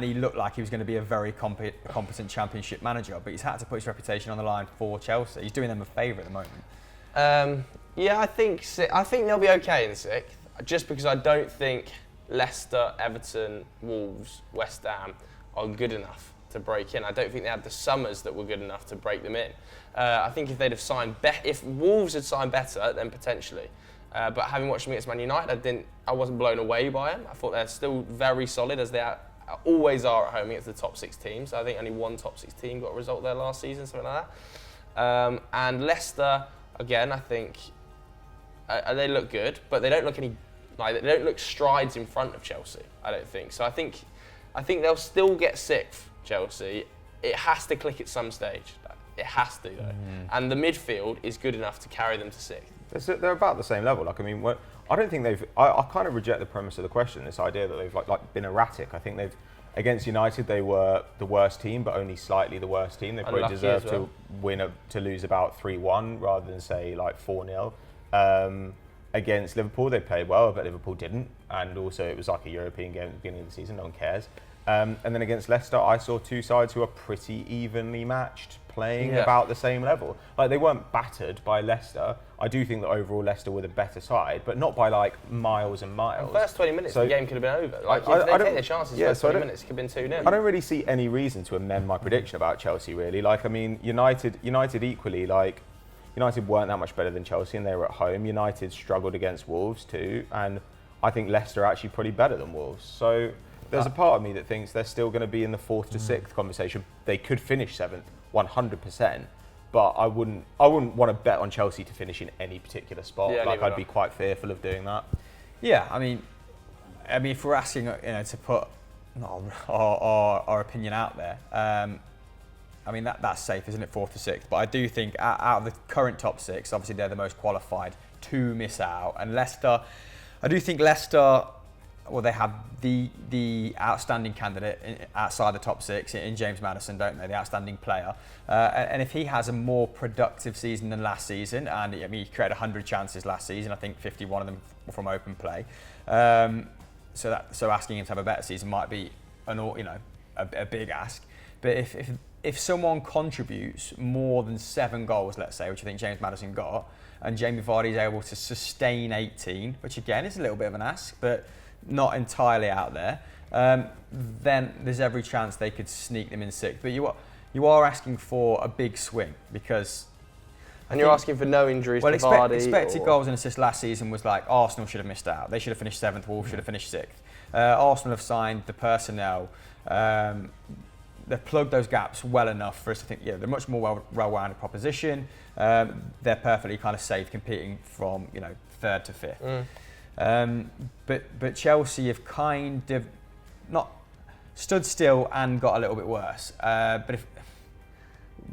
he looked like he was going to be a very competent Championship manager, but he's had to put his reputation on the line for Chelsea. He's doing them a favour at the moment. I think they'll be okay in 6th, just because I don't think Leicester, Everton, Wolves, West Ham are good enough to break in. I don't think they had the summers that were good enough to break them in. I think if they'd have signed if Wolves had signed better, then potentially. But having watched them against Man United, I wasn't blown away by them. I thought they're still very solid, as they always are at home against the top 6 teams. I think only one top 6 team got a result there last season, something like that. And Leicester, again, I think they look good, but they don't look they don't look strides in front of Chelsea. I don't think so. I think they'll still get 6th. Chelsea, it has to click at some stage. It has to, though. And the midfield is good enough to carry them to 6th. They're about the same level. I don't think they've. I kind of reject the premise of the question. This idea that they've been erratic. I think they've against United they were the worst team, but only slightly the worst team. They probably deserved to lose about 3-1 rather than say 4-0. against Liverpool, they played well, but Liverpool didn't. And also it was like a European game at the beginning of the season, no one cares. And then against Leicester, I saw two sides who are pretty evenly matched, playing about the same level. Like, they weren't battered by Leicester. I do think that overall Leicester were the better side, but not by like miles and miles. The first 20 minutes, the game could have been over. Like, I if they don't- take their chances, the first 20 minutes could have been 2-0. I don't really see any reason to amend my prediction about Chelsea, really. Like, I mean, United equally, like, United weren't that much better than Chelsea and they were at home. United struggled against Wolves too, and I think Leicester are actually pretty better than Wolves. So there's a part of me that thinks they're still going to be in the 4th to 6th conversation. They could finish 7th, 100%, but I wouldn't want to bet on Chelsea to finish in any particular spot. Yeah, like, I'd be quite fearful of doing that. Yeah, I mean, if we're asking, to put our opinion out there, I mean, that's safe, isn't it, 4th to 6th? But I do think out of the current top 6, obviously they're the most qualified to miss out. And Leicester, I do think Leicester, well, they have the outstanding candidate outside the top 6 in James Maddison, don't they? The outstanding player. And if he has a more productive season than last season, and I mean, he created 100 chances last season, I think 51 of them were from open play. So asking him to have a better season might be a big ask. But if someone contributes more than 7 goals, let's say, which I think James Maddison got, and Jamie Vardy is able to sustain 18, which again is a little bit of an ask, but not entirely out there, then there's every chance they could sneak them in 6th. But you are asking for a big swing because... And you're asking for no injuries to Vardy. Expected goals and assists last season was like Arsenal should have missed out. They should have finished 7th, Wolves should have finished 6th. Arsenal have signed the personnel. They've plugged those gaps well enough for us to think, they're much more well-rounded proposition. They're perfectly kind of safe competing from 3rd to 5th. But Chelsea have kind of not stood still and got a little bit worse. But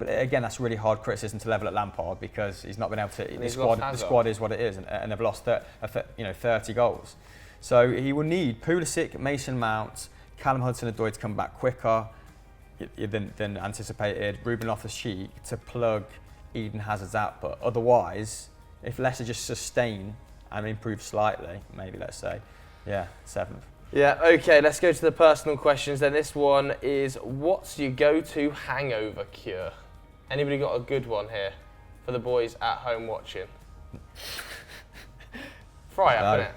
again, that's really hard criticism to level at Lampard because he's not been able to. The squad is what it is, and they've lost 30 goals. So he will need Pulisic, Mason Mount, Callum Hudson-Odoi to come back quicker than anticipated, Ruben Loftus-Cheek to plug Eden Hazard's output. Otherwise, if Leicester just sustain and improve slightly, maybe let's say, 7th. Yeah, okay, let's go to the personal questions then. This one is, what's your go-to hangover cure? Anybody got a good one here for the boys at home watching? Fry up, isn't it?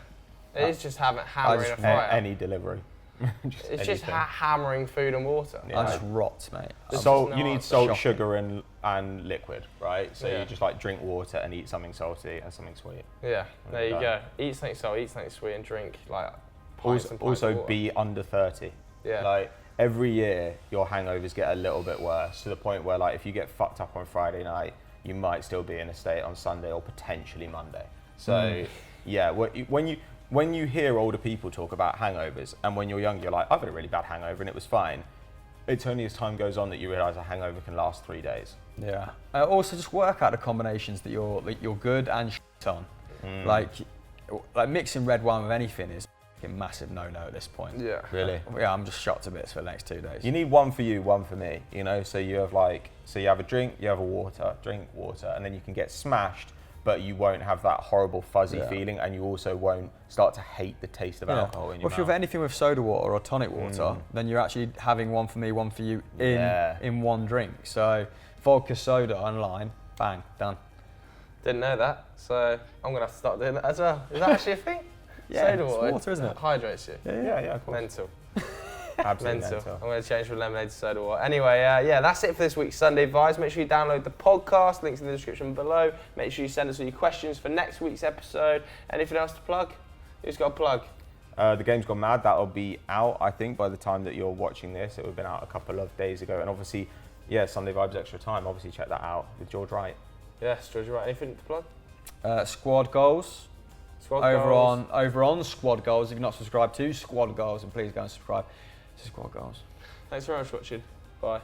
It is just hammering a fry up. Any delivery. It's just hammering food and water. Yeah. I just rot, mate. You need salt, sugar, and liquid, right? So you just like drink water and eat something salty and something sweet. Yeah, there you go. Eat something salty, eat something sweet, and drink like pints and pints of Also, water. be under 30. Yeah. Like, every year, your hangovers get a little bit worse to the point where, like, if you get fucked up on Friday night, you might still be in a state on Sunday or potentially Monday. So, when you hear older people talk about hangovers, and when you're young, you're like, I've had a really bad hangover and it was fine. It's only as time goes on that you realise a hangover can last 3 days. Yeah. Also, just work out the combinations that you're good and shit on. Like mixing red wine with anything is a massive no-no at this point. Yeah. Really? Yeah, I'm just shot to bits for the next 2 days. You need one for you, one for me. So you have you have a drink, you have a drink water, and then you can get smashed, but you won't have that horrible fuzzy feeling, and you also won't start to hate the taste of alcohol in your mouth. If you have anything with soda water or tonic water, then you're actually having one for me, one for you in one drink. So vodka, soda, and lime, bang, done. Didn't know that, so I'm going to have to start doing that as well. Is that actually a thing? Yeah, soda it's water, isn't it? Hydrates you. Yeah, of course. Mental. Absolutely mental. I'm going to change from lemonade to soda water. Anyway, that's it for this week's Sunday Vibes. Make sure you download the podcast. Links in the description below. Make sure you send us all your questions for next week's episode. Anything else to plug? Who's got a plug? The Game's Gone Mad. That'll be out, I think, by the time that you're watching this. It would have been out a couple of days ago. And obviously, Sunday Vibes Extra Time. Obviously, check that out with George Wright. Yes, George Wright. Anything to plug? Squad Goals. Over on Squad Goals. If you're not subscribed to Squad Goals, then please go and subscribe to Squad Goals. Thanks very much for watching. Bye.